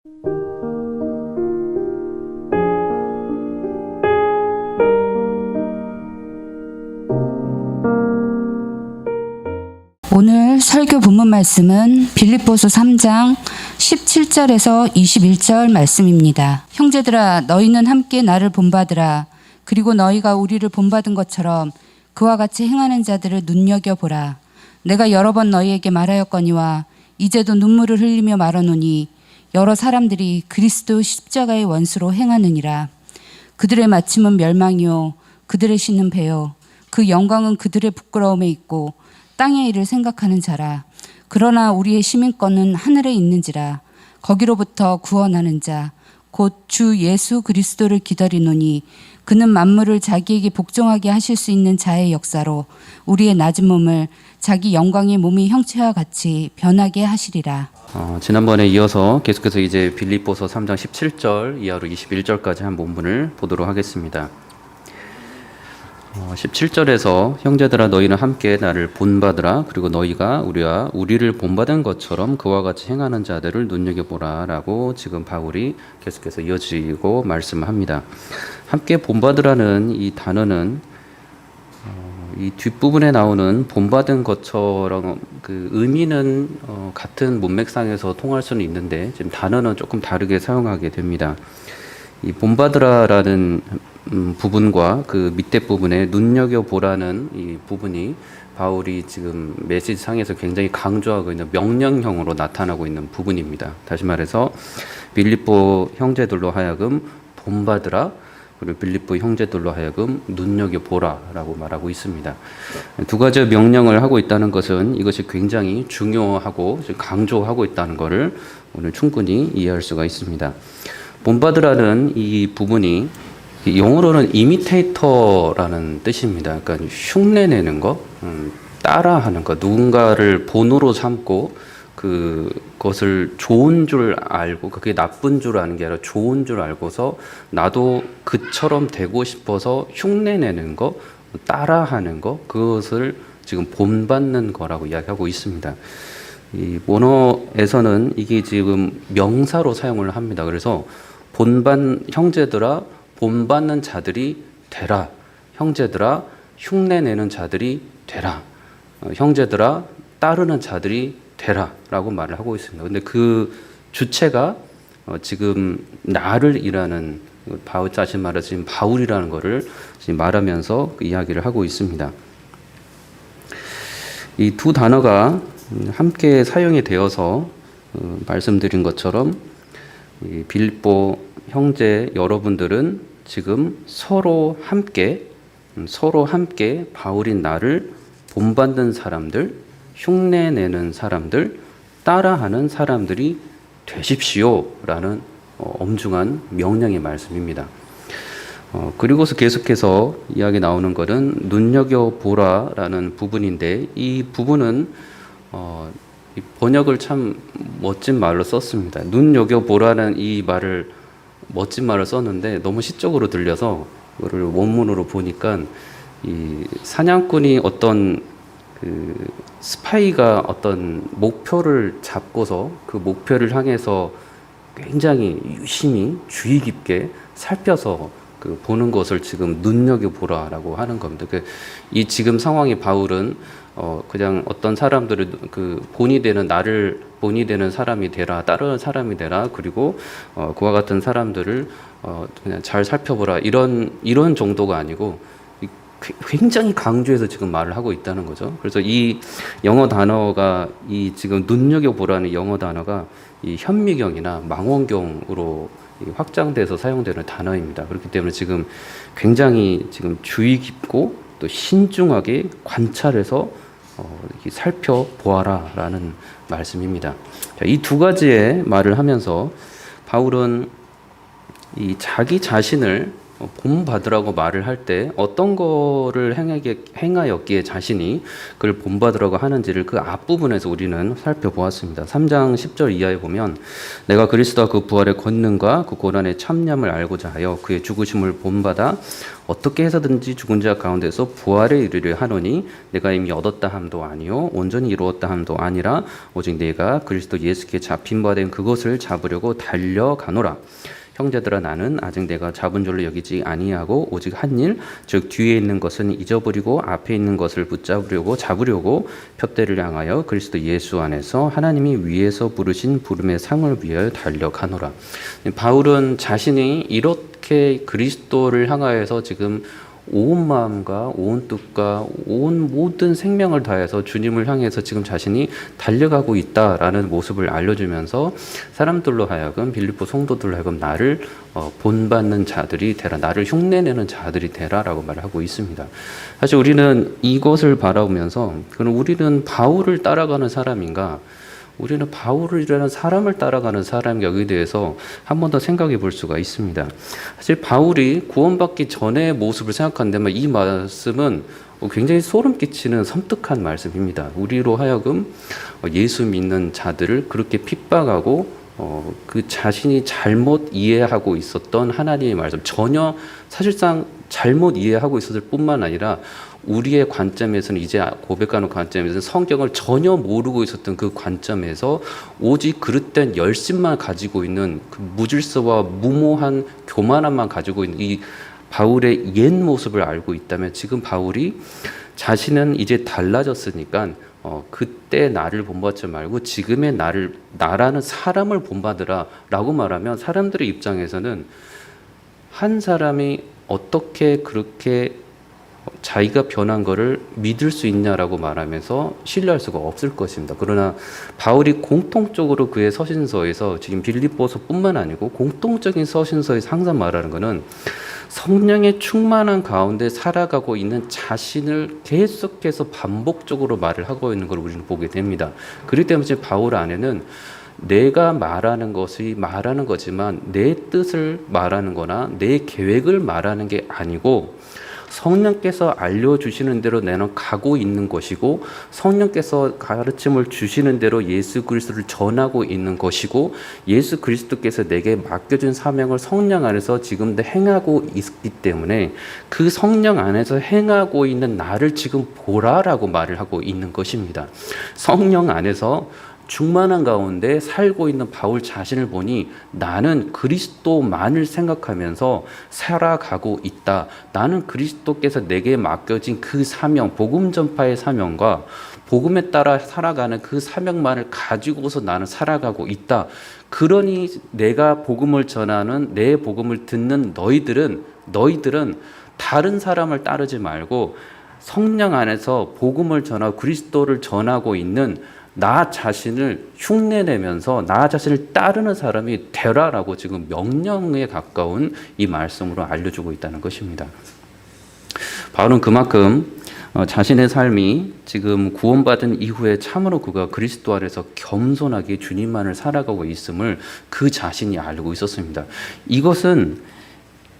오늘 설교 본문 말씀은 빌립보서 3장 17절에서 21절 말씀입니다. 형제들아, 너희는 함께 나를 본받으라. 그리고 너희가 우리를 본받은 것처럼 그와 같이 행하는 자들을 눈여겨보라. 내가 여러 번 너희에게 말하였거니와 이제도 눈물을 흘리며 말하노니 여러 사람들이 그리스도 십자가의 원수로 행하느니라. 그들의 마침은 멸망이요 그들의 신은 배요 그 영광은 그들의 부끄러움에 있고 땅의 일을 생각하는 자라. 그러나 우리의 시민권은 하늘에 있는지라. 거기로부터 구원하는 자 곧 주 예수 그리스도를 기다리노니 그는 만물을 자기에게 복종하게 하실 수 있는 자의 역사로 우리의 낮은 몸을 자기 영광의 몸의 형체와 같이 변하게 하시리라. 지난번에 이어서 계속해서 이제 빌립보서 3장 17절 이하로 21절까지 한 본문을 보도록 하겠습니다. 17절에서 형제들아 너희는 함께 나를 본받으라. 그리고 너희가 우리를 본받은 것처럼 그와 같이 행하는 자들을 눈여겨보라 라고 지금 바울이 계속해서 이어지고 말씀합니다. 함께 본받으라는 이 단어는 이 뒷부분에 나오는 본받은 것처럼 그 의미는 같은 문맥상에서 통할 수는 있는데 지금 단어는 조금 다르게 사용하게 됩니다. 이 본받으라라는 부분과 그 밑에 부분에 눈여겨보라는 이 부분이 바울이 지금 메시지 상에서 굉장히 강조하고 있는 명령형으로 나타나고 있는 부분입니다. 다시 말해서 빌립보 형제들로 하여금 본받으라, 그리고 빌립보 형제들로 하여금 눈여겨보라라고 말하고 있습니다. 두 가지 명령을 하고 있다는 것은 이것이 굉장히 중요하고 강조하고 있다는 것을 오늘 충분히 이해할 수가 있습니다. 본받으라는 이 부분이 영어로는 이미테이터라는 뜻입니다. 그러니까 흉내내는 거, 따라하는 거, 누군가를 본으로 삼고 그것을 좋은 줄 알고 그게 나쁜 줄 아는 게 아니라 좋은 줄 알고서 나도 그처럼 되고 싶어서 흉내내는 거, 따라하는 거, 그것을 지금 본받는 거라고 이야기하고 있습니다. 이 원어에서는 이게 지금 명사로 사용을 합니다. 그래서 형제들아 본받는 자들이 되라. 형제들아 흉내내는 자들이 되라. 형제들아 따르는 자들이 되라 라고 말을 하고 있습니다. 근데 그 주체가 지금 나를 일하는 바울 자신 말해서 지금 바울이라는 것을 지금 말하면서 그 이야기를 하고 있습니다. 이 두 단어가 함께 사용이 되어서 말씀드린 것처럼 이 빌립보 형제 여러분들은 지금 서로 함께 바울인 나를 본받는 사람들, 흉내내는 사람들, 따라하는 사람들이 되십시오라는 엄중한 명령의 말씀입니다. 그리고서 계속해서 이야기 나오는 것은 눈여겨보라라는 부분인데 이 부분은 이 번역을 참 멋진 말로 썼습니다. 눈여겨보라는 이 말을 멋진 말을 썼는데 너무 시적으로 들려서 그거를 원문으로 보니까 이 사냥꾼이 어떤 그 스파이가 어떤 목표를 잡고서 그 목표를 향해서 굉장히 유심히 주의 깊게 살펴서 그 보는 것을 지금 눈여겨보라라고 하는 겁니다. 이 지금 상황이 바울은 그냥 어떤 사람들을 그 본이 되는 사람이 되라, 따르는 사람이 되라, 그리고 그와 같은 사람들을 그냥 잘 살펴보라 이런 정도가 아니고 굉장히 강조해서 지금 말을 하고 있다는 거죠. 그래서 이 영어 단어가 이 지금 눈여겨보라는 영어 단어가 이 현미경이나 망원경으로 확장돼서 사용되는 단어입니다. 그렇기 때문에 지금 굉장히 지금 주의 깊고 또 신중하게 관찰해서 살펴보아라라는 말씀입니다. 이 두 가지의 말을 하면서 바울은 이 자기 자신을 본받으라고 말을 할 때 어떤 거를 행하였기에 자신이 그걸 본받으라고 하는지를 그 앞부분에서 우리는 살펴보았습니다. 3장 10절 이하에 보면 내가 그리스도와 그 부활의 권능과 그 고난의 참념을 알고자 하여 그의 죽으심을 본받아 어떻게 해서든지 죽은 자 가운데서 부활에 이르려 하노니 내가 이미 얻었다 함도 아니요 온전히 이루었다 함도 아니라 오직 내가 그리스도 예수께 잡힌 바 된 그것을 잡으려고 달려가노라. 형제들아 나는 아직 내가 잡은 줄로 여기지 아니하고 오직 한 일 즉 뒤에 있는 것은 잊어버리고 앞에 있는 것을 붙잡으려고 잡으려고 푯대를 향하여 그리스도 예수 안에서 하나님이 위에서 부르신 부름의 상을 위하여 달려가노라. 바울은 자신이 이렇게 그리스도를 향하여서 지금 온 마음과 온 뜻과 온 모든 생명을 다해서 주님을 향해서 지금 자신이 달려가고 있다라는 모습을 알려주면서 사람들로 하여금 빌립보 성도들로 하여금 나를 본받는 자들이 되라, 나를 흉내내는 자들이 되라라고 말을 하고 있습니다. 사실 우리는 이것을 바라보면서 그럼 우리는 바울을 따라가는 사람인가? 우리는 바울이라는 사람을 따라가는 사람인가 여기에 대해서 한 번 더 생각해 볼 수가 있습니다. 사실 바울이 구원받기 전의 모습을 생각한다면 이 말씀은 굉장히 소름 끼치는 섬뜩한 말씀입니다. 우리로 하여금 예수 믿는 자들을 그렇게 핍박하고 그 자신이 잘못 이해하고 있었던 하나님의 말씀 전혀 사실상 잘못 이해하고 있었을 뿐만 아니라 우리의 관점에서는 이제 고백하는 관점에서는 성경을 전혀 모르고 있었던 그 관점에서 오직 그릇된 열심만 가지고 있는 그 무질서와 무모한 교만함만 가지고 있는 이 바울의 옛 모습을 알고 있다면 지금 바울이 자신은 이제 달라졌으니까 그때 나를 본받지 말고 지금의 나라는 사람을 본받으라 라고 말하면 사람들의 입장에서는 한 사람이 어떻게 그렇게 자기가 변한 것을 믿을 수 있냐라고 말하면서 신뢰할 수가 없을 것입니다. 그러나 바울이 공통적으로 그의 서신서에서 지금 빌립보서뿐만 아니고 공통적인 서신서에서 항상 말하는 것은 성령의 충만한 가운데 살아가고 있는 자신을 계속해서 반복적으로 말을 하고 있는 걸 우리는 보게 됩니다. 그렇기 때문에 지금 바울 안에는 내가 말하는 것이 말하는 거지만 내 뜻을 말하는 거나 내 계획을 말하는 게 아니고 성령께서 알려주시는 대로 나는 가고 있는 것이고 있고 가르침을 주시는 대로 예수 그리스도를 전하고 있는 것이고 예수 그리스도께서 내게 맡겨준 사명을 성령 안에서 지금도 행하고 있기 때문에 그 성령 안에서 행하고 있는 나를 지금 보라라고 말을 하고 있는 것입니다. 성령 안에서 충만한 가운데 살고 있는 바울 자신을 보니 나는 그리스도만을 생각하면서 살아가고 있다. 나는 그리스도께서 내게 맡겨진 그 사명, 복음 전파의 사명과 복음에 따라 살아가는 그 사명만을 가지고서 나는 살아가고 있다. 그러니 내가 복음을 전하는 내 복음을 듣는 너희들은 다른 사람을 따르지 말고 성령 안에서 복음을 전하고 그리스도를 전하고 있는 나 자신을 흉내내면서 나 자신을 따르는 사람이 되라라고 지금 명령에 가까운 이 말씀으로 알려주고 있다는 것입니다. 바울은 그만큼 자신의 삶이 지금 구원받은 이후에 참으로 그가 그리스도 안에서 겸손하게 주님만을 살아가고 있음을 그 자신이 알고 있었습니다. 이것은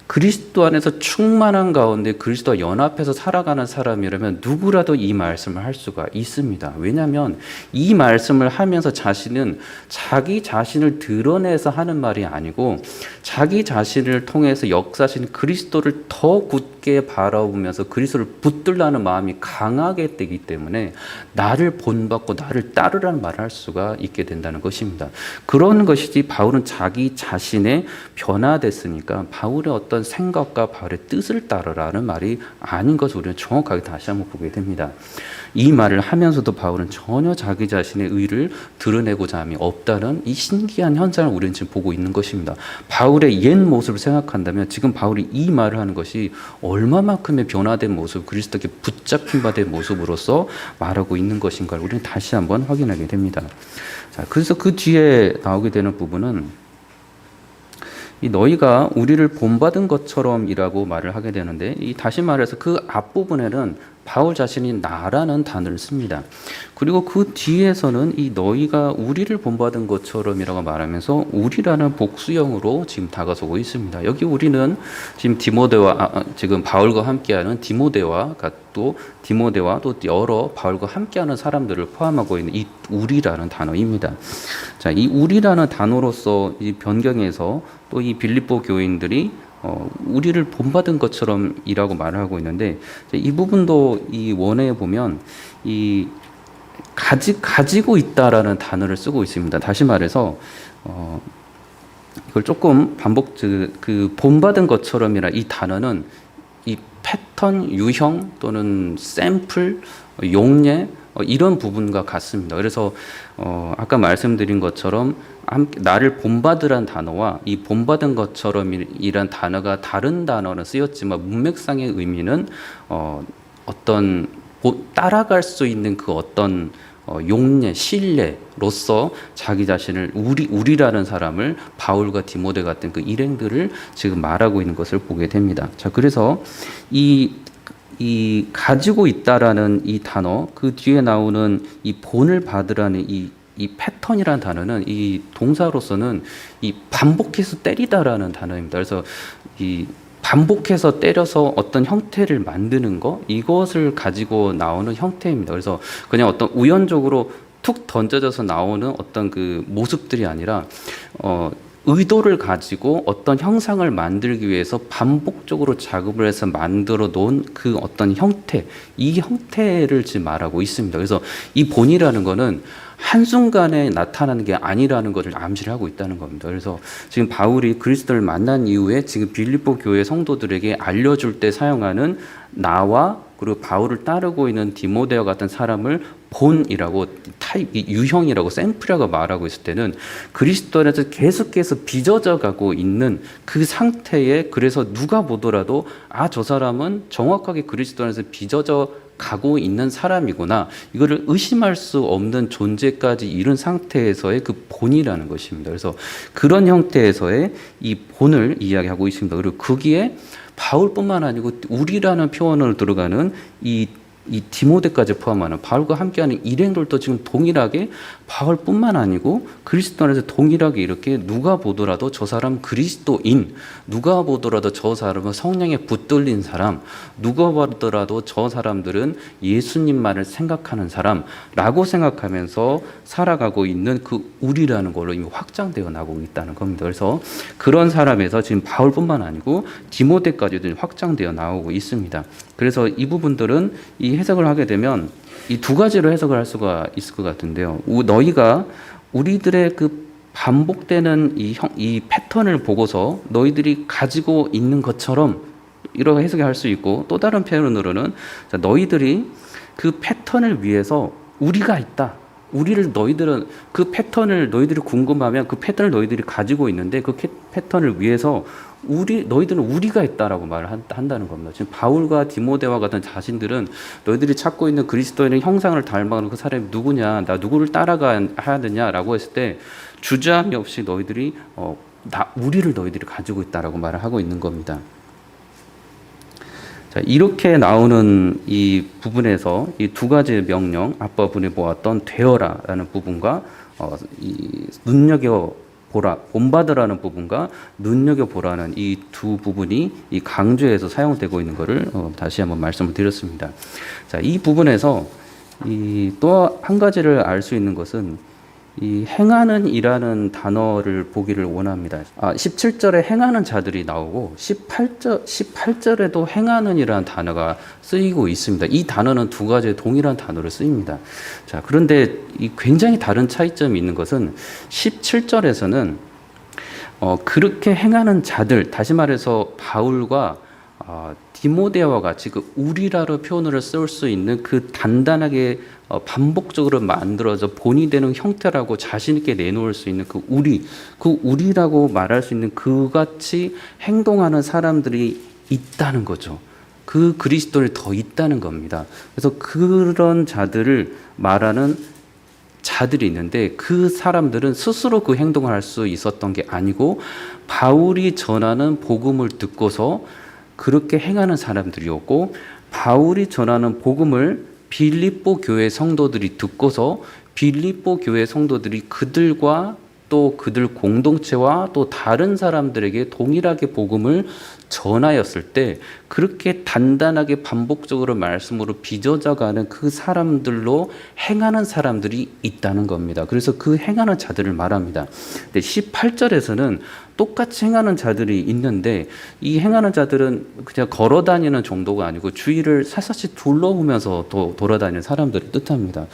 그리스도 안에서 충만한 가운데 그리스도와 연합해서 살아가는 사람이라면 누구라도 이 말씀을 할 수가 있습니다. 왜냐하면 이 말씀을 하면서 자신은 자기 자신을 드러내서 하는 말이 아니고 자기 자신을 통해서 역사하신 그리스도를 더 굳게 바라보면서 그리스도를 붙들라는 마음이 강하게 되기 때문에 나를 본받고 나를 따르라는 말을 할 수가 있게 된다는 것입니다. 그런 것이지 바울은 자기 자신의 변화됐으니까 바울의 어떤 생각과 바울의 뜻을 따르라는 말이 아닌 것을 우리는 정확하게 다시 한번 보게 됩니다. 이 말을 하면서도 바울은 전혀 자기 자신의 의를 드러내고자 함이 없다는 이 신기한 현상을 우리는 지금 보고 있는 것입니다. 바울의 옛 모습을 생각한다면 지금 바울이 이 말을 하는 것이 얼마만큼의 변화된 모습, 그리스도께 붙잡힌 바 된 모습으로서 말하고 있는 것인가를 우리는 다시 한번 확인하게 됩니다. 자, 그래서 그 뒤에 나오게 되는 부분은 이 너희가 우리를 본받은 것처럼이라고 말을 하게 되는데 이 다시 말해서 그 앞부분에는 바울 자신이 나라는 단어를 씁니다. 그리고 그 뒤에서는 이 너희가 우리를 본받은 것처럼이라고 말하면서 우리라는 복수형으로 지금 다가서고 있습니다. 여기 우리는 지금 지금 바울과 함께하는 디모데와 또 여러 바울과 함께하는 사람들을 포함하고 있는 이 우리라는 단어입니다. 자, 이 우리라는 단어로서 이 변경에서 또 이 빌립보 교인들이 우리를 본받은 것처럼이라고 말을 하고 있는데, 이 부분도 이 원어에 보면 이 가지고 있다라는 단어를 쓰고 있습니다. 다시 말해서 이걸 조금 그 본받은 것처럼이라 이 단어는 이 패턴, 유형 또는 샘플, 용례 이런 부분과 같습니다. 그래서 아까 말씀드린 것처럼 나를 본받으란 단어와 이 본받은 것처럼이란 단어가 다른 단어는 쓰였지만 문맥상의 의미는 어떤 따라갈 수 있는 그 어떤 용례, 신뢰로서 자기 자신을 우리라는 사람을 바울과 디모데 같은 그 일행들을 지금 말하고 있는 것을 보게 됩니다. 자, 그래서 이 가지고 있다라는 이 단어, 그 뒤에 나오는 이 본을 받으라는 이 패턴이라는 단어는 이 동사로서는 이 반복해서 때리다라는 단어입니다. 그래서 이 반복해서 때려서 어떤 형태를 만드는 거, 이것을 가지고 나오는 형태입니다. 그래서 그냥 어떤 우연적으로 툭 던져져서 나오는 어떤 그 모습들이 아니라 의도를 가지고 어떤 형상을 만들기 위해서 반복적으로 작업을 해서 만들어 놓은 그 어떤 형태, 이 형태를 지금 말하고 있습니다. 그래서 이 본이라는 거는 한순간에 나타나는 게 아니라는 것을 암시를 하고 있다는 겁니다. 그래서 지금 바울이 그리스도를 만난 이후에 지금 빌립보 교회 성도들에게 알려줄 때 사용하는 나와 그리고 바울을 따르고 있는 디모데와 같은 사람을 본이라고 유형이라고 샘플이라고 말하고 있을 때는 그리스도 안에서 계속해서 빚어져 가고 있는 그 상태에, 그래서 누가 보더라도 저 사람은 정확하게 그리스도 안에서 빚어져 가고 있는 사람이구나, 이거를 의심할 수 없는 존재까지 이른 상태에서의 그 본이라는 것입니다. 그래서 그런 형태에서의 이 본을 이야기하고 있습니다. 그리고 거기에 바울뿐만 아니고 우리라는 표현을 들어가는 이 디모데까지 포함하는 바울과 함께하는 일행들도 지금 동일하게 바울뿐만 아니고 그리스도 안에서 동일하게 이렇게 누가 보더라도 저 사람 그리스도인, 누가 보더라도 저 사람은 성령에 붙들린 사람, 누가 보더라도 저 사람들은 예수님만을 생각하는 사람라고 생각하면서 살아가고 있는 그 우리라는 걸로 이미 확장되어 나오고 있다는 겁니다. 그래서 그런 사람에서 지금 바울뿐만 아니고 디모데까지도 확장되어 나오고 있습니다. 그래서 이 부분들은 이 해석을 하게 되면 이 두 가지로 해석을 할 수가 있을 것 같은데요. 너희가 우리들의 그 반복되는 이 패턴을 보고서 너희들이 가지고 있는 것처럼 이렇게 해석을 할 수 있고, 또 다른 표현으로는 너희들이 그 패턴을 위해서 우리가 있다. 너희들은 그 패턴을 너희들이 궁금하면 그 패턴을 너희들이 가지고 있는데 그 패턴을 위해서 너희들은 우리가 있다라고 말을 한다는 겁니다. 지금 바울과 디모데와 같은 자신들은 너희들이 찾고 있는 그리스도인의 형상을 닮아가는 그 사람이 누구냐, 나 누구를 따라가야 되냐라고 했을 때 주저함이 없이 너희들이 우리를 너희들이 가지고 있다라고 말을 하고 있는 겁니다. 자, 이렇게 나오는 이 부분에서 이 두 가지의 명령, 앞부분에 보았던 되어라라는 부분과 눈여겨보라, 본받으라는 부분과 눈여겨보라는 이 두 부분이 이 강조해서 사용되고 있는 것을 다시 한번 말씀을 드렸습니다. 자, 이 부분에서 또 한 가지를 알 수 있는 것은 이 행하는 이라는 단어를 보기를 원합니다. 17절에 행하는 자들이 나오고 18절에도 행하는 이라는 단어가 쓰이고 있습니다. 이 단어는 두 가지의 동일한 단어를 쓰입니다. 자, 그런데 이 굉장히 다른 차이점이 있는 것은 17절에서는 그렇게 행하는 자들, 다시 말해서 바울과 디모데와 같이 그 우리라로 표현을 쓸 수 있는 그 단단하게 반복적으로 만들어져 본이 되는 형태라고 자신 있게 내놓을 수 있는 그 우리라고 말할 수 있는 그같이 행동하는 사람들이 있다는 거죠. 그 그리스도를 더 있다는 겁니다. 그래서 그런 자들을 말하는 자들이 있는데 그 사람들은 스스로 그 행동을 할 수 있었던 게 아니고 바울이 전하는 복음을 듣고서 그렇게 행하는 사람들이었고, 바울이 전하는 복음을 빌립보 교회 성도들이 듣고서 빌립보 교회 성도들이 그들과 또 그들 공동체와 또 다른 사람들에게 동일하게 복음을 전하였을 때 그렇게 단단하게 반복적으로 말씀으로 빚어져가는 그 사람들로 행하는 사람들이 있다는 겁니다. 그래서 그 행하는 자들을 말합니다. 근데 18절에서는 똑같이 행하는 자들이 있는데 이 행하는 자들은 그냥 걸어 다니는 정도가 아니고 주위를 샅샅이 둘러보면서 돌아다니는 사람들을 뜻합니다.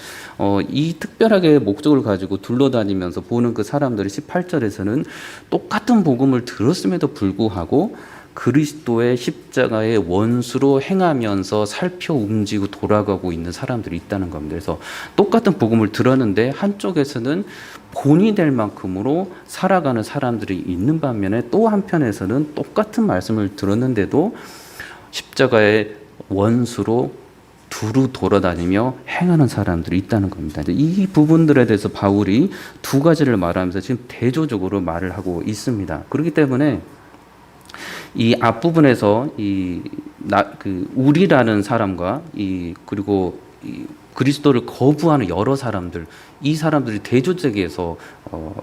이 특별하게 목적을 가지고 둘러다니면서 보는 그 사람들이 18절에서는 똑같은 복음을 들었음에도 불구하고 그리스도의 십자가의 원수로 행하면서 살펴 움직이고 돌아가고 있는 사람들이 있다는 겁니다. 그래서 똑같은 복음을 들었는데 한쪽에서는 본이 될 만큼으로 살아가는 사람들이 있는 반면에 또 한편에서는 똑같은 말씀을 들었는데도 십자가의 원수로 두루 돌아다니며 행하는 사람들이 있다는 겁니다. 이 부분들에 대해서 바울이 두 가지를 말하면서 지금 대조적으로 말을 하고 있습니다. 그렇기 때문에 이 앞부분에서 우리라는 사람과 그리고 그리스도를 거부하는 여러 사람들, 이 사람들이 대조적에서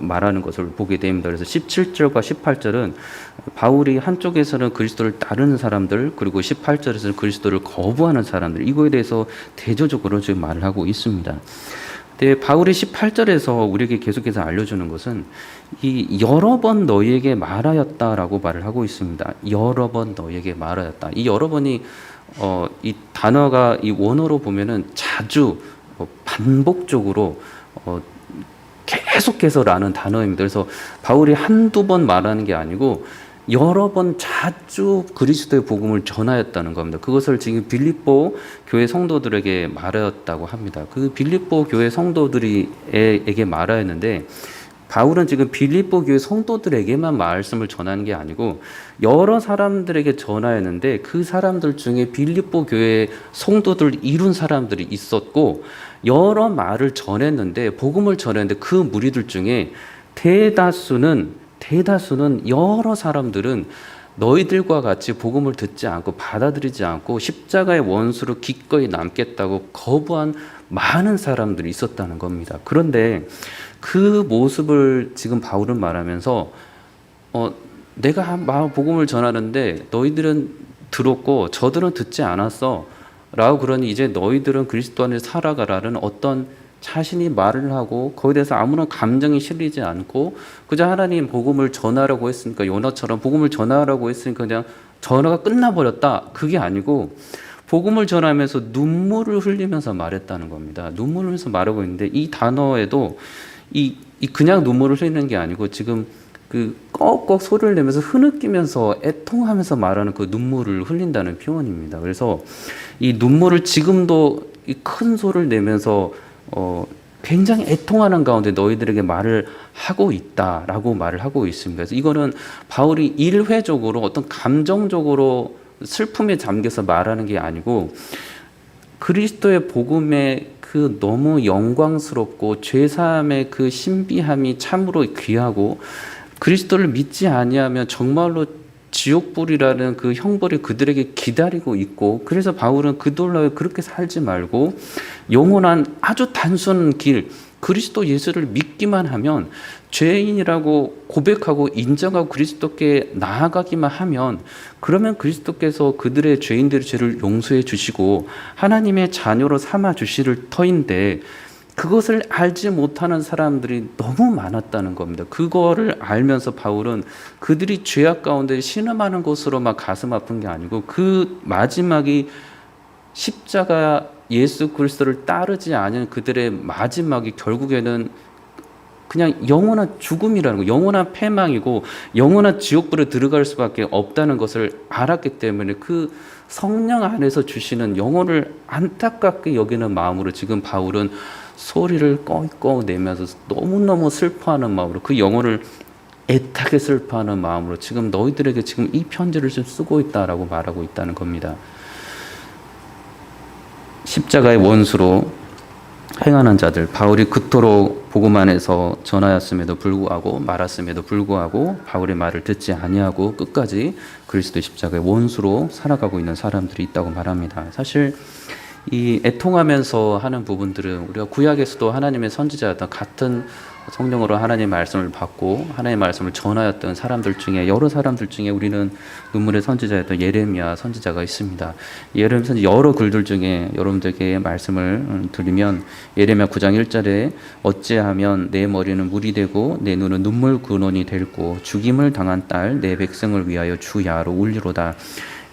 말하는 것을 보게 됩니다. 그래서 17절과 18절은 바울이 한쪽에서는 그리스도를 따르는 사람들, 그리고 18절에서는 그리스도를 거부하는 사람들, 이거에 대해서 대조적으로 지금 말을 하고 있습니다. 근데 바울이 18절에서 우리에게 계속해서 알려주는 것은 이 여러 번 너희에게 말하였다라고 말을 하고 있습니다. 여러 번 너희에게 말하였다. 이 여러 번이 이 단어가 이 원어로 보면은 자주 반복적으로 계속해서라는 단어입니다. 그래서 바울이 한두 번 말하는 게 아니고 여러 번 자주 그리스도의 복음을 전하였다는 겁니다. 그것을 지금 빌립보 교회 성도들에게 말하였다고 합니다. 그 빌립보 교회 성도들에게 말하였는데 바울은 지금 빌립보 교회 성도들에게만 말씀을 전하는 게 아니고 여러 사람들에게 전하였는데 그 사람들 중에 빌립보 교회 성도들 이룬 사람들이 있었고 여러 말을 전했는데 복음을 전했는데 그 무리들 중에 대다수는 여러 사람들은 너희들과 같이 복음을 듣지 않고 받아들이지 않고 십자가의 원수로 기꺼이 남겠다고 거부한 많은 사람들이 있었다는 겁니다. 그런데 그 모습을 지금 바울은 말하면서 내가 복음을 전하는데 너희들은 들었고 저들은 듣지 않았어 라고 그러니 이제 너희들은 그리스도 안에 살아가라는 어떤 자신이 말을 하고 거기에 대해서 아무런 감정이 실리지 않고 그저 하나님 복음을 전하라고 했으니까 요나처럼 복음을 전하라고 했으니까 그냥 전화가 끝나버렸다. 그게 아니고 복음을 전하면서 눈물을 흘리면서 말했다는 겁니다. 눈물을 흘리면서 말하고 있는데 이 단어에도 이 그냥 눈물을 흘리는 게 아니고 지금 그 꺽꺽 소리를 내면서 흐느끼면서 애통하면서 말하는 그 눈물을 흘린다는 표현입니다. 그래서 이 눈물을 지금도 큰 소리를 내면서 굉장히 애통하는 가운데 너희들에게 말을 하고 있다라고 말을 하고 있습니다. 그래서 이거는 바울이 일회적으로 어떤 감정적으로 슬픔에 잠겨서 말하는 게 아니고 그리스도의 복음의 그 너무 영광스럽고 죄사함의 그 신비함이 참으로 귀하고 그리스도를 믿지 아니하면 정말로 지옥불이라는 그 형벌이 그들에게 기다리고 있고 그래서 바울은 그들로 그렇게 살지 말고 영원한 아주 단순한 길 그리스도 예수를 믿기만 하면 죄인이라고 고백하고 인정하고 그리스도께 나아가기만 하면 그러면 그리스도께서 그들의 죄인들의 죄를 용서해 주시고 하나님의 자녀로 삼아 주실 터인데 그것을 알지 못하는 사람들이 너무 많았다는 겁니다. 그거를 알면서 바울은 그들이 죄악 가운데 신음하는 것으로만 가슴 아픈 게 아니고 그 마지막이 십자가 예수 그리스도를 따르지 않은 그들의 마지막이 결국에는 그냥 영원한 죽음이라는 거, 영원한 패망이고 영원한 지옥불에 들어갈 수밖에 없다는 것을 알았기 때문에 그 성령 안에서 주시는 영혼을 안타깝게 여기는 마음으로 지금 바울은 소리를 꺼이꺼 내면서 너무너무 슬퍼하는 마음으로 그 영혼을 애타게 슬퍼하는 마음으로 지금 너희들에게 지금 이 편지를 좀 쓰고 있다라고 말하고 있다는 겁니다. 십자가의 원수로 행하는 자들, 바울이 그토록 복음 안에서 전하였음에도 불구하고 말았음에도 불구하고 바울의 말을 듣지 아니하고 끝까지 그리스도의 십자가의 원수로 살아가고 있는 사람들이 있다고 말합니다. 사실 이 애통하면서 하는 부분들은 우리가 구약에서도 하나님의 선지자였던 같은 성령으로 하나님의 말씀을 받고 하나님의 말씀을 전하였던 사람들 중에 여러 사람들 중에 우리는 눈물의 선지자였던 예레미야 선지자가 있습니다. 예레미야 선지 여러 글들 중에 여러분들에게 말씀을 드리면 예레미야 9장 1절에 어찌하면 내 머리는 물이 되고 내 눈은 눈물 근원이 될고 죽임을 당한 딸 내 백성을 위하여 주야로 울리로다.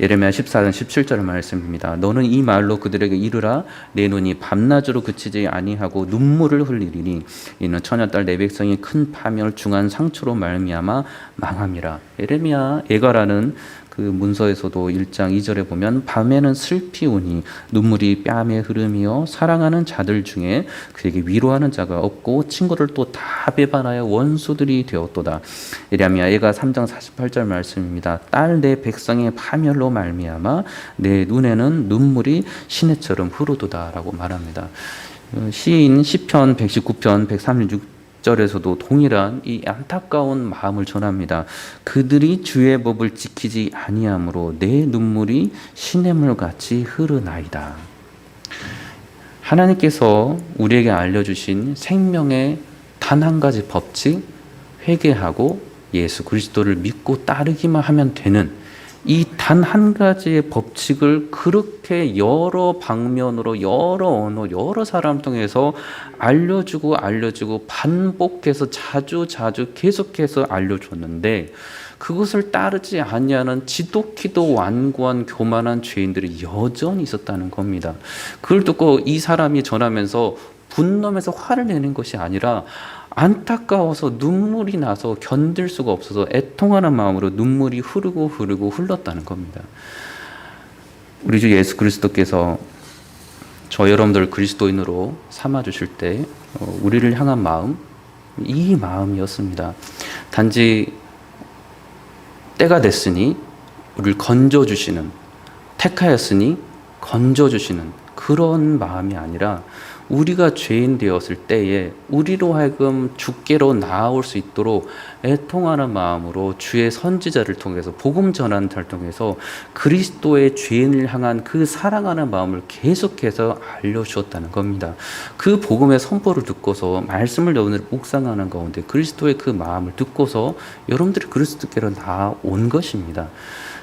예레미야 14장 17절 말씀입니다. 너는 이 말로 그들에게 이르라 내 눈이 밤낮으로 그치지 아니하고 눈물을 흘리리니 이는 처녀딸 내 백성이 큰 파멸 중한 상처로 말미암아 망함이라. 예레미야 예가라는 그 문서에서도 1장 2절에 보면 밤에는 슬피 우니 눈물이 뺨에 흐르며 사랑하는 자들 중에 그에게 위로하는 자가 없고 친구를 또 다 배반하여 원수들이 되었도다. 예레미야 예가 3장 48절 말씀입니다. 딸 내 백성의 파멸로 말미암아 내 눈에는 눈물이 시내처럼 흐르도다라고 말합니다. 시인 시편 119편 136절에서도 동일한 이 안타까운 마음을 전합니다. 그들이 주의 법을 지키지 아니하므로 내 눈물이 시냇물같이 흐르나이다. 하나님께서 우리에게 알려주신 생명의 단 한 가지 법칙, 회개하고 예수 그리스도를 믿고 따르기만 하면 되는 이 단 한 가지의 법칙을 그렇게 여러 방면으로 여러 언어 여러 사람 통해서 알려주고 반복해서 자주 계속해서 알려줬는데 그것을 따르지 아니하는 지독히도 완고한 교만한 죄인들이 여전히 있었다는 겁니다. 그걸 듣고 이 사람이 전하면서 분노하면서 화를 내는 것이 아니라 안타까워서 눈물이 나서 견딜 수가 없어서 애통하는 마음으로 눈물이 흐르고 흘렀다는 겁니다. 우리 주 예수 그리스도께서 저 여러분들 그리스도인으로 삼아주실 때 우리를 향한 마음, 이 마음이었습니다. 단지 때가 됐으니 우리를 건져주시는, 택하였으니 건져주시는 그런 마음이 아니라 우리가 죄인 되었을 때에 우리로 하여금 주께로 나아올 수 있도록 애통하는 마음으로 주의 선지자를 통해서 복음 전하는 자를 통해서 그리스도의 죄인을 향한 그 사랑하는 마음을 계속해서 알려주었다는 겁니다. 그 복음의 선포를 듣고서 말씀을 여러분들이 묵상하는 가운데 그리스도의 그 마음을 듣고서 여러분들이 그리스도께로 나아온 것입니다.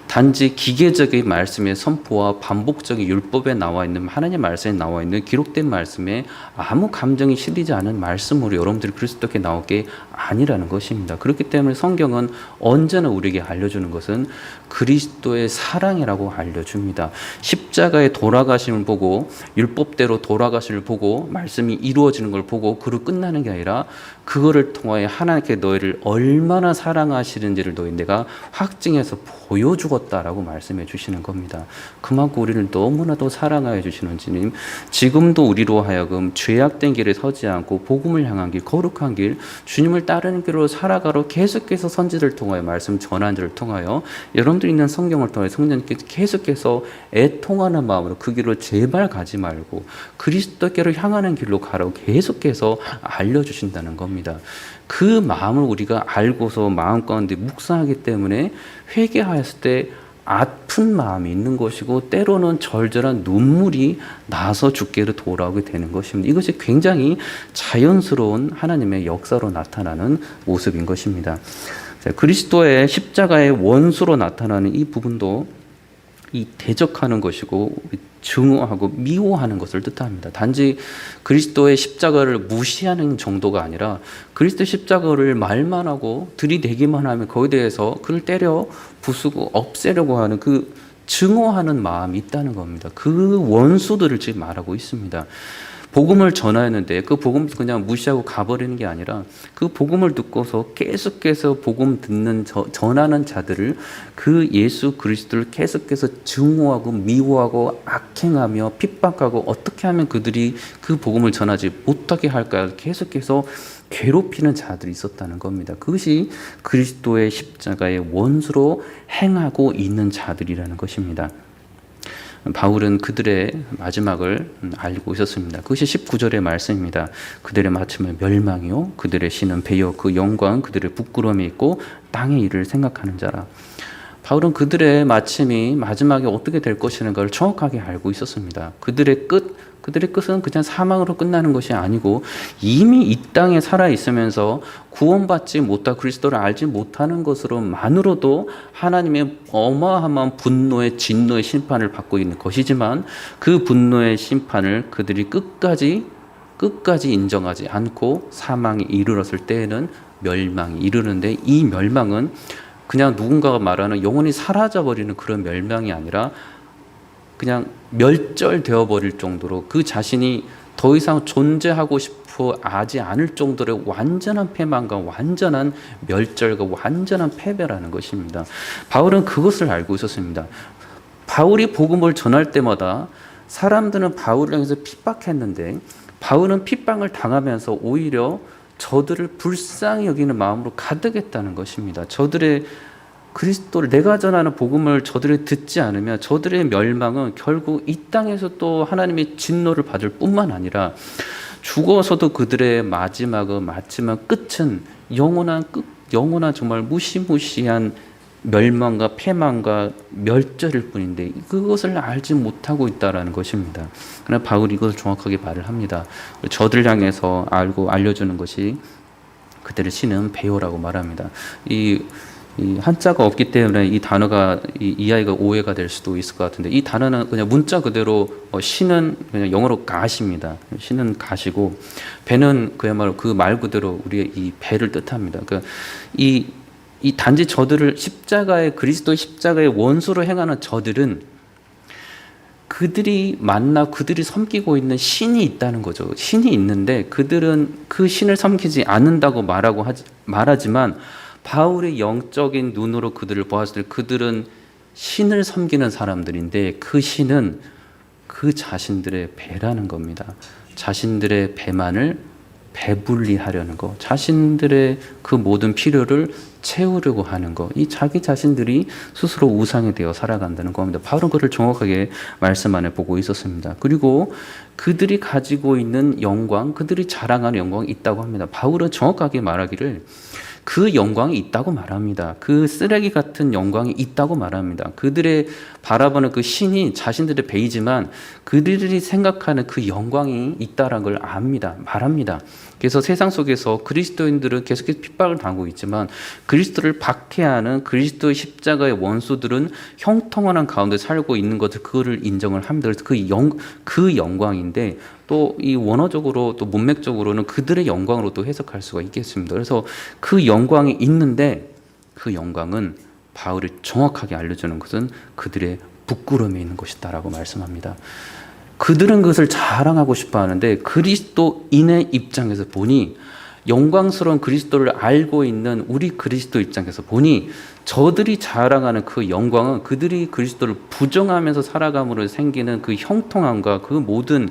단지 기계적인 말씀의 선포와 반복적인 율법에 나와 있는 하나님의 말씀에 나와 있는 기록된 말씀에 아무 감정이 실리지 않은 말씀으로 여러분들이 그리스도께 나올 게 아니라는 것입니다. 그렇기 때문에 성경은 언제나 우리에게 알려주는 것은 그리스도의 사랑이라고 알려줍니다. 십자가의 돌아가심을 보고 율법대로 돌아가심을 보고 말씀이 이루어지는 걸 보고 그로 끝나는 게 아니라 그거를 통하여 하나님께 너희를 얼마나 사랑하시는지를 내가 확증해서 보여주었다라고 말씀해 주시는 겁니다. 그만큼 우리를 너무나도 사랑하여 주시는 주님, 지금도 우리로 하여금 죄악된 길에 서지 않고 복음을 향한 길, 거룩한 길, 주님을 따르는 길로 살아가로 계속해서 선지를 통하여 말씀 전환들을 통하여 여러분들이 있는 성경을 통해 성령님께서 계속해서 애통하는 마음으로 그 길로 제발 가지 말고 그리스도께로 향하는 길로 가라고 계속해서 알려주신다는 겁니다. 그 마음을 우리가 알고서 마음 가운데 묵상하기 때문에 회개하였을 때 아픈 마음이 있는 것이고 때로는 절절한 눈물이 나서 주께로 돌아오게 되는 것입니다. 이것이 굉장히 자연스러운 하나님의 역사로 나타나는 모습인 것입니다. 그리스도의 십자가의 원수로 나타나는 이 부분도 이 대적하는 것이고 증오하고 미워하는 것을 뜻합니다. 단지 그리스도의 십자가를 무시하는 정도가 아니라 그리스도 십자가를 말만 하고 들이대기만 하면 거기에 대해서 그를 때려 부수고 없애려고 하는 그 증오하는 마음이 있다는 겁니다. 그 원수들을 지금 말하고 있습니다. 복음을 전하였는데 그 복음 그냥 무시하고 가버리는 게 아니라 그 복음을 듣고서 계속해서 복음 듣는 전하는 자들을 그 예수 그리스도를 계속해서 증오하고 미워하고 악행하며 핍박하고 어떻게 하면 그들이 그 복음을 전하지 못하게 할까 계속해서 괴롭히는 자들이 있었다는 겁니다. 그것이 그리스도의 십자가의 원수로 행하고 있는 자들이라는 것입니다. 바울은 그들의 마지막을 알고 있었습니다. 그것이 19절의 말씀입니다. 그들의 마침은 멸망이요 그들의 신은 배여 그 영광 그들의 부끄러움이 있고 땅의 일을 생각하는 자라. 바울은 그들의 마침이 마지막에 어떻게 될 것이라는 걸 정확하게 알고 있었습니다. 그들의 끝은 그냥 사망으로 끝나는 것이 아니고 이미 이 땅에 살아 있으면서 구원받지 못하고 그리스도를 알지 못하는 것으로만으로도 하나님의 어마어마한 분노의 진노의 심판을 받고 있는 것이지만 그 분노의 심판을 그들이 끝까지 인정하지 않고 사망에 이르렀을 때에는 멸망이 이르는데, 이 멸망은 그냥 누군가가 말하는 영원히 사라져버리는 그런 멸망이 아니라 그냥 멸절되어 버릴 정도로 그 자신이 더 이상 존재하고 싶어 하지 않을 정도의 완전한 패망과 완전한 멸절과 완전한 패배라는 것입니다. 바울은 그것을 알고 있었습니다. 바울이 복음을 전할 때마다 사람들은 바울을 향해서 핍박했는데 바울은 핍박을 당하면서 오히려 저들을 불쌍히 여기는 마음으로 가득했다는 것입니다. 저들의 그리스도를, 내가 전하는 복음을 저들이 듣지 않으면 저들의 멸망은 결국 이 땅에서 또 하나님의 진노를 받을 뿐만 아니라 죽어서도 그들의 마지막은 끝은 영원한 정말 무시무시한 멸망과 패망과 멸절일 뿐인데 그것을 알지 못하고 있다는 것입니다. 그러나 바울이 이것을 정확하게 말을 합니다. 저들 향해서 알려주는 것이 그들의 신은 배요라고 말합니다. 이 한자가 없기 때문에 이 단어가 이 아이가 오해가 될 수도 있을 것 같은데, 이 단어는 그냥 문자 그대로 신은 그냥 영어로 가시입니다. 신은 가시고 배는 그야말로 그 말 그대로 우리의 이 배를 뜻합니다. 그러니까 이 단지 저들을 그리스도의 십자가의 원수로 행하는 저들은 그들이 그들이 섬기고 있는 신이 있다는 거죠. 신이 있는데 그들은 그 신을 섬기지 않는다고 말하지만 바울의 영적인 눈으로 그들을 보았을 때 그들은 신을 섬기는 사람들인데 그 신은 그 자신들의 배라는 겁니다. 자신들의 배만을 배불리하려는 것, 자신들의 그 모든 필요를 채우려고 하는 것, 이 자기 자신들이 스스로 우상이 되어 살아간다는 겁니다. 바울은 그를 정확하게 말씀 안에 보고 있었습니다. 그리고 그들이 가지고 있는 영광, 그들이 자랑하는 영광이 있다고 합니다. 바울은 정확하게 말하기를 그 영광이 있다고 말합니다. 그 쓰레기 같은 영광이 있다고 말합니다. 그들의 바라보는 그 신이 자신들의 배이지만 그들이 생각하는 그 영광이 있다는 걸 말합니다. 그래서 세상 속에서 그리스도인들은 계속해서 핍박을 당하고 있지만 그리스도를 박해하는 그리스도의 십자가의 원수들은 형통한 가운데 살고 있는 것을 그거를 인정을 합니다. 그래서 그 영광인데 또 이 원어적으로 또 문맥적으로는 그들의 영광으로 또 해석할 수가 있겠습니다. 그래서 그 영광이 있는데 그 영광은 바울이 정확하게 알려주는 것은 그들의 부끄러움에 있는 것이다라고 말씀합니다. 그들은 그것을 자랑하고 싶어 하는데 그리스도인의 입장에서 보니, 영광스러운 그리스도를 알고 있는 우리 그리스도 입장에서 보니 저들이 자랑하는 그 영광은 그들이 그리스도를 부정하면서 살아감으로 생기는 그 형통함과 그 모든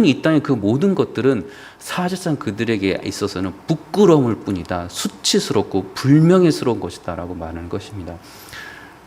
이 땅의 그 모든 것들은 사실상 그들에게 있어서는 부끄러움일 뿐이다, 수치스럽고 불명예스러운 것이다 라고 말하는 것입니다.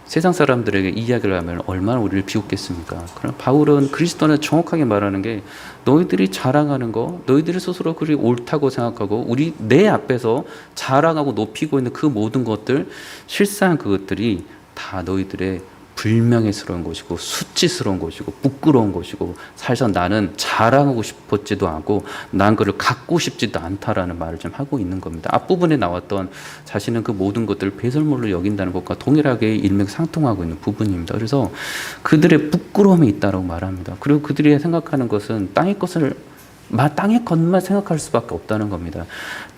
세상 사람들에게 이야기를 하면 얼마나 우리를 비웃겠습니까? 그러나 바울은 그리스도는 정확하게 말하는 게 너희들이 자랑하는 거, 너희들이 스스로 그리 옳다고 생각하고 내 앞에서 자랑하고 높이고 있는 그 모든 것들, 실상 그것들이 다 너희들의 불명예스러운 것이고 수치스러운 것이고 부끄러운 것이고, 사실상 나는 자랑하고 싶었지도 않고 난 그를 갖고 싶지도 않다라는 말을 좀 하고 있는 겁니다. 앞부분에 나왔던 자신은 그 모든 것들을 배설물로 여긴다는 것과 동일하게 일맥상통하고 있는 부분입니다. 그래서 그들의 부끄러움이 있다고 말합니다. 그리고 그들이 생각하는 것은 땅의 것만 생각할 수밖에 없다는 겁니다.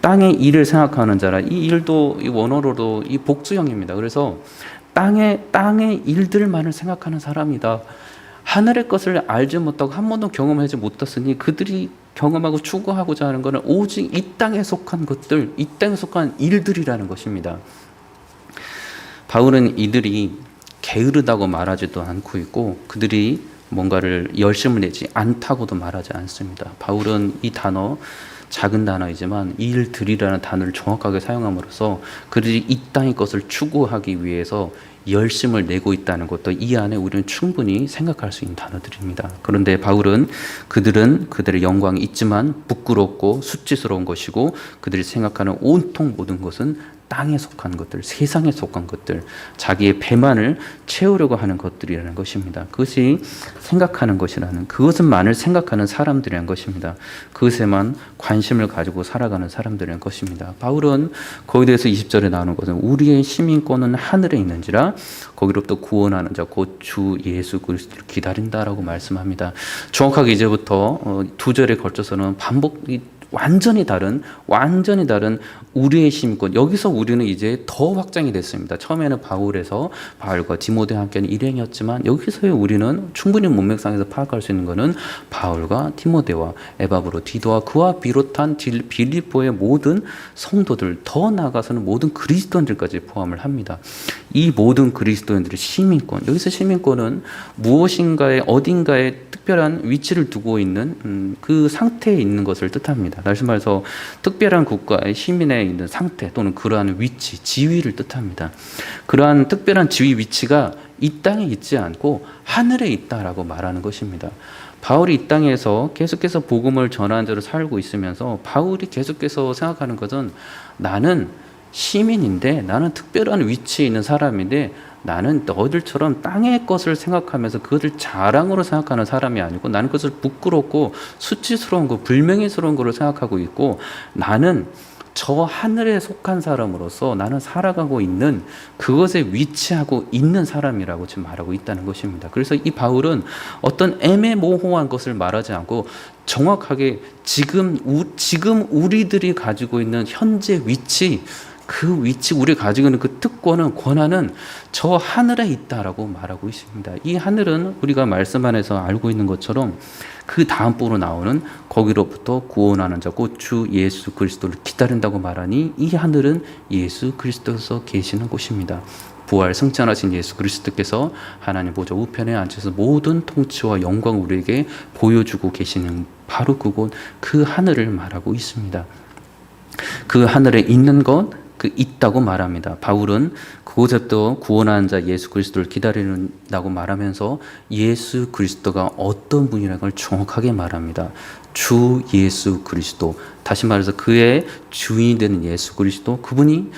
땅의 일을 생각하는 자라, 이 일도 이 원어로도 이 복수형입니다. 그래서 땅의 일들만을 생각하는 사람이다. 하늘의 것을 알지 못하고 한 번도 경험하지 못했으니 그들이 경험하고 추구하고자 하는 것은 오직 이 땅에 속한 것들, 이 땅에 속한 일들이라는 것입니다. 바울은 이들이 게으르다고 말하지도 않고 있고 그들이 뭔가를 열심을 내지 않다고도 말하지 않습니다. 바울은 이 단어 작은 단어이지만 일들이라는 단어를 정확하게 사용함으로써 그들이 이 땅의 것을 추구하기 위해서 열심을 내고 있다는 것도 이 안에 우리는 충분히 생각할 수 있는 단어들입니다. 그런데 바울은 그들은 그들의 영광이 있지만 부끄럽고 수치스러운 것이고 그들이 생각하는 온통 모든 것은 땅에 속한 것들, 세상에 속한 것들, 자기의 배만을 채우려고 하는 것들이라는 것입니다. 그것이 생각하는 것이라는, 그것만을 생각하는 사람들이라는 것입니다. 그것에만 관심을 가지고 살아가는 사람들이라는 것입니다. 바울은 거기에 대해서 20절에 나오는 것은 우리의 시민권은 하늘에 있는지라 거기로부터 구원하는 자 곧 주 예수 그리스도를 기다린다라고 말씀합니다. 정확하게 이제부터 두 절에 걸쳐서는 반복이 완전히 다른 우리의 시민권. 여기서 우리는 이제 더 확장이 됐습니다. 처음에는 바울과 디모데와 함께하는 일행이었지만 여기서의 우리는 충분히 문맥상에서 파악할 수 있는 것은 바울과 디모데와 에바브로디도와 그와 비롯한 빌립보의 모든 성도들, 더 나아가서는 모든 그리스도인들까지 포함을 합니다. 이 모든 그리스도인들의 시민권, 여기서 시민권은 무엇인가에 어딘가에 특별한 위치를 두고 있는 그 상태에 있는 것을 뜻합니다. 다시 말해서 특별한 국가의 시민에 있는 상태 또는 그러한 위치, 지위를 뜻합니다. 그러한 특별한 지위 위치가 이 땅에 있지 않고 하늘에 있다라고 말하는 것입니다. 바울이 이 땅에서 계속해서 복음을 전하는 자로 살고 있으면서 바울이 계속해서 생각하는 것은 나는 시민인데, 나는 특별한 위치에 있는 사람인데 나는 너희들처럼 땅의 것을 생각하면서 그것을 자랑으로 생각하는 사람이 아니고 나는 그것을 부끄럽고 수치스러운 거, 불명예스러운 거로 생각하고 있고 나는 저 하늘에 속한 사람으로서 나는 살아가고 있는 그것에 위치하고 있는 사람이라고 지금 말하고 있다는 것입니다. 그래서 이 바울은 어떤 애매모호한 것을 말하지 않고 정확하게 지금 우리들이 가지고 있는 현재 위치, 그 위치, 우리가 가지고 있는 그 특권은, 권한은 저 하늘에 있다라고 말하고 있습니다. 이 하늘은 우리가 말씀 안에서 알고 있는 것처럼 그 다음 부로 나오는 거기로부터 구원하는 자 곧 주 예수 그리스도를 기다린다고 말하니 이 하늘은 예수 그리스도께서 계시는 곳입니다. 부활 승천하신 예수 그리스도께서 하나님 보좌 우편에 앉아서 모든 통치와 영광을 우리에게 보여주고 계시는 바로 그곳, 그 하늘을 말하고 있습니다. 그 하늘에 있는 것, 있다고 말합니다. 바울은 그곳에도 구원하는 자 예수 그리스도를 기다린다고 말하면서 예수 그리스도가 어떤 분이라는 걸 정확하게 말합니다. 주 예수 그리스도, 다시 말해서 그의 주인이 되는 예수 그리스도, 그분이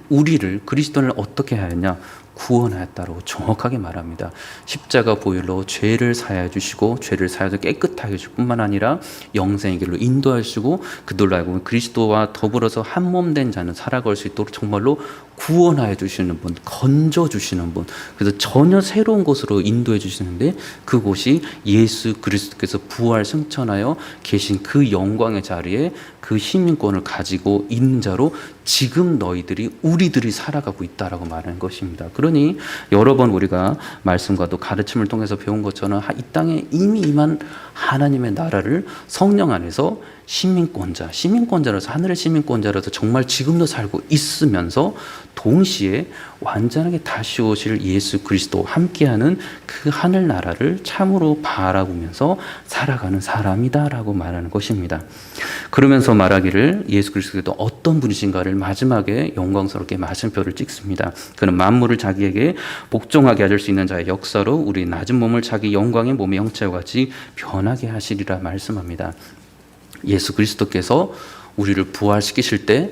우리를 그리스도를 어떻게 하였냐? 구원하였다고 정확하게 말합니다. 십자가 보혈로 죄를 사하여 주시고 죄를 사하여 깨끗하게 해줄 뿐만 아니라 영생의 길로 인도하시고 그들로 알고 그리스도와 더불어서 한 몸 된 자는 살아갈 수 있도록 정말로 구원하여 주시는 분, 건져 주시는 분, 그래서 전혀 새로운 곳으로 인도해 주시는데 그곳이 예수 그리스도께서 부활 승천하여 계신 그 영광의 자리에 그 시민권을 가지고 있는 자로 지금 우리들이 살아가고 있다라고 말하는 것입니다. 그러니 여러 번 우리가 말씀과도 가르침을 통해서 배운 것처럼 이 땅에 이미 임한 하나님의 나라를 성령 안에서 시민권자로서, 하늘의 시민권자로서 정말 지금도 살고 있으면서 동시에 완전하게 다시 오실 예수 그리스도와 함께하는 그 하늘나라를 참으로 바라보면서 살아가는 사람이다라고 말하는 것입니다. 그러면서 말하기를 예수 그리스도가 어떤 분이신가를 마지막에 영광스럽게 마침표를 찍습니다. 그는 만물을 자기에게 복종하게 하실 수 있는 자의 역사로 우리 낮은 몸을 자기 영광의 몸의 형체와 같이 변하게 하시리라 말씀합니다. 예수 그리스도께서 우리를 부활시키실 때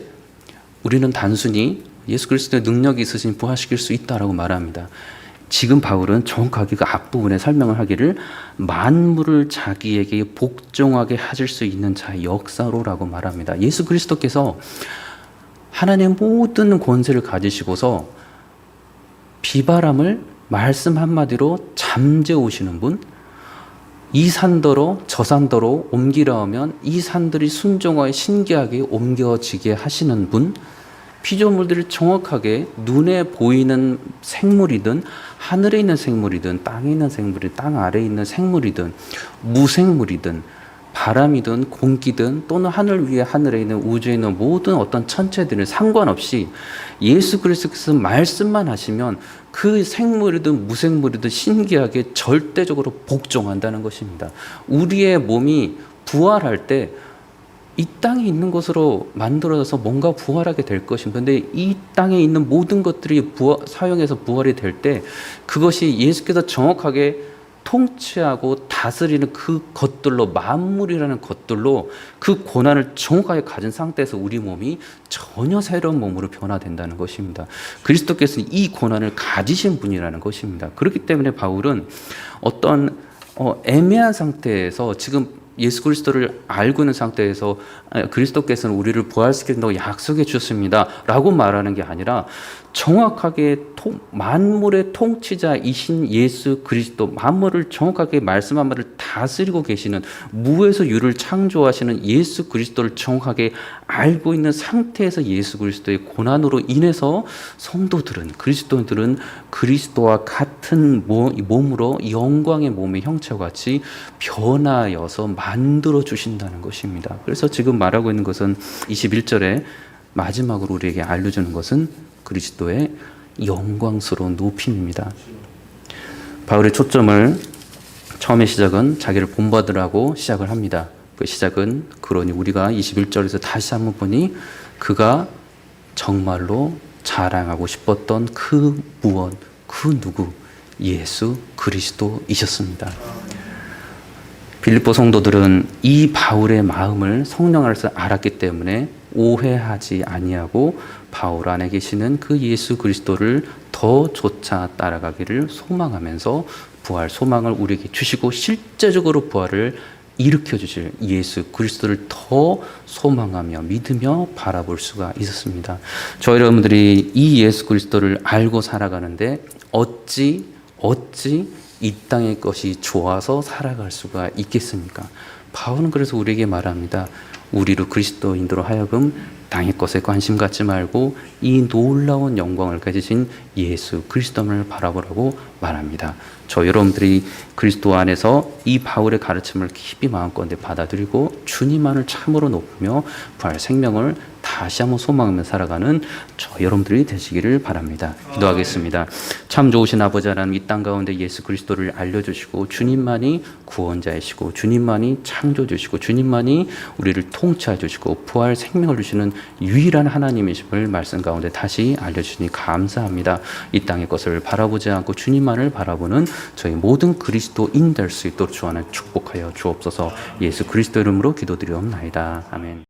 우리는 단순히 예수 그리스도의 능력이 있으신 부활시킬 수 있다라고 말합니다. 지금 바울은 정확하게 그 앞부분에 설명을 하기를 만물을 자기에게 복종하게 하실 수 있는 자의 역사로라고 말합니다. 예수 그리스도께서 하나님의 모든 권세를 가지시고서 비바람을 말씀 한마디로 잠재우시는 분, 이 산더러 저 산더러 옮기라 하면 이 산들이 순종하여 신기하게 옮겨지게 하시는 분, 피조물들을 정확하게 눈에 보이는 생물이든 하늘에 있는 생물이든 땅에 있는 생물이든 땅 아래에 있는 생물이든 무생물이든 바람이든 공기든 또는 하늘 위에 하늘에 있는 우주에 있는 모든 어떤 천체들은 상관없이 예수 그리스도께서 말씀만 하시면 그 생물이든 무생물이든 신기하게 절대적으로 복종한다는 것입니다. 우리의 몸이 부활할 때 이 땅에 있는 것으로 만들어져서 뭔가 부활하게 될 것입니다. 근데 이 땅에 있는 모든 것들이 사용해서 부활이 될 때 그것이 예수께서 정확하게 통치하고 다스리는 그 것들로, 만물이라는 것들로 그 고난을 정확하게 가진 상태에서 우리 몸이 전혀 새로운 몸으로 변화된다는 것입니다. 그리스도께서는 이 고난을 가지신 분이라는 것입니다. 그렇기 때문에 바울은 어떤 애매한 상태에서, 지금 예수 그리스도를 알고 있는 상태에서 그리스도께서는 우리를 부활시킨다고 약속해 주셨습니다 라고 말하는 게 아니라, 정확하게 만물의 통치자이신 예수 그리스도, 만물을 정확하게 말씀 한 말을 다스리고 계시는, 무에서 유를 창조하시는 예수 그리스도를 정확하게 알고 있는 상태에서 예수 그리스도의 고난으로 인해서 성도들은, 그리스도인들은 그리스도와 같은 몸으로, 영광의 몸의 형체와 같이 변하여서 만들어 주신다는 것입니다. 그래서 지금 말하고 있는 것은 21절에 마지막으로 우리에게 알려주는 것은 그리스도의 영광스러운 높임입니다. 바울의 초점을, 처음의 시작은 자기를 본받으라고 시작을 합니다. 그 시작은, 그러니 우리가 21절에서 다시 한번 보니 그가 정말로 자랑하고 싶었던 그 무엇, 그 누구, 예수 그리스도이셨습니다. 빌립보 성도들은 이 바울의 마음을 성령 안에서 알았기 때문에 오해하지 아니하고 바울 안에 계시는 그 예수 그리스도를 더 쫓아 따라가기를 소망하면서 부활 소망을 우리에게 주시고, 실제적으로 부활을 일으켜 주실 예수 그리스도를 더 소망하며 믿으며 바라볼 수가 있었습니다. 저희 여러분들이 이 예수 그리스도를 알고 살아가는데 어찌 이 땅의 것이 좋아서 살아갈 수가 있겠습니까? 바울은 그래서 우리에게 말합니다. 우리로 그리스도인으로 하여금 땅의 것에 관심 갖지 말고 이 놀라운 영광을 가지신 예수 그리스도를 바라보라고 말합니다. 저 여러분들이 그리스도 안에서 이 바울의 가르침을 깊이 마음껏 받아들이고 주님만을 참으로 높이며 부활 생명을 다시 한번 소망하며 살아가는 저 여러분들이 되시기를 바랍니다. 기도하겠습니다. 참 좋으신 아버지 하나님, 이 땅 가운데 예수 그리스도를 알려주시고 주님만이 구원자이시고 주님만이 창조주시고 주님만이 우리를 통치해 주시고 부활 생명을 주시는 유일한 하나님이심을 말씀 가운데 다시 알려주시니 감사합니다. 이 땅의 것을 바라보지 않고 주님만을 바라보는 저희 모든 그리스도인 될 수 있도록 주 안에 축복하여 주옵소서. 예수 그리스도 이름으로 기도드리옵나이다. 아멘.